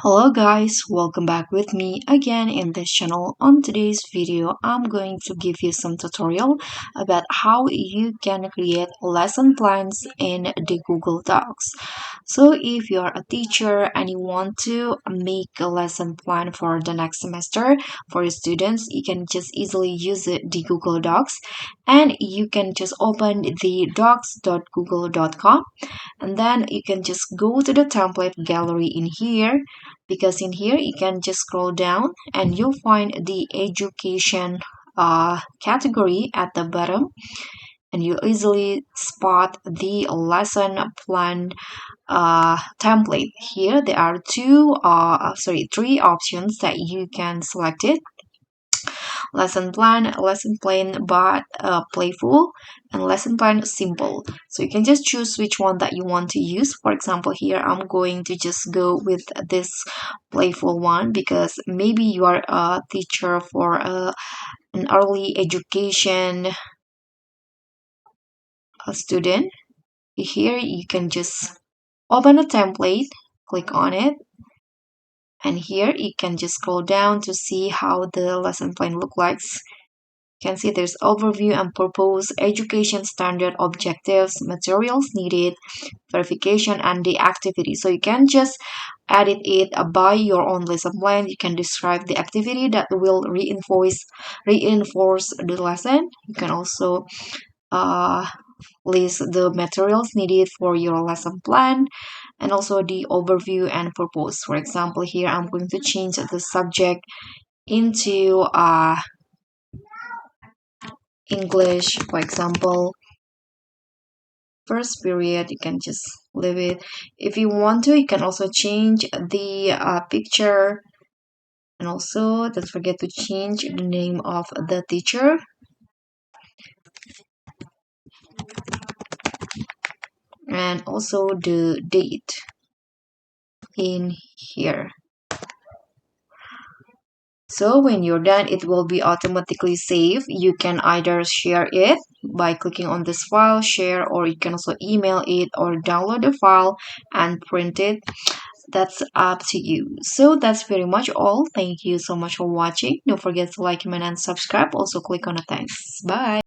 Hello guys, welcome back with me again in this channel. On today's video, I'm going to give you some tutorial about how you can create lesson plans in the Google Docs. So if you're a teacher and you want to make a lesson plan for the next semester for your students, you can just easily use the Google Docs, and you can just open the docs.google.com, and then you can just go to the template gallery in here, because in here you can just scroll down and you'll find the education category at the bottom, and you easily spot the lesson plan template. Here there are three options that you can select it: lesson plan but playful, and lesson plan simple. So you can just choose which one that you want to use. For example, here I'm going to just go with this playful one, because maybe you are a teacher for an early education student. Here you can just open a template, click on it, and here you can just scroll down to see how the lesson plan look like. You can see there's overview and purpose, education standard, objectives, materials needed, verification, and the activity. So you can just edit it by your own lesson plan. You can describe the activity that will reinforce the lesson. You can also uh, list the materials needed for your lesson plan, and also the overview and purpose. For example, here I'm going to change the subject into English, for example, first period. You can just leave it. If you want to, you can also change the picture, and also don't forget to change the name of the teacher, and also the date in here. So when you're done, it will be automatically saved. You can either share it by clicking on this file, share, or you can also email it or download the file and print it. That's up to you. So that's pretty much all. Thank you so much for watching. Don't forget to like, comment, and subscribe. Also click on the thanks. Bye.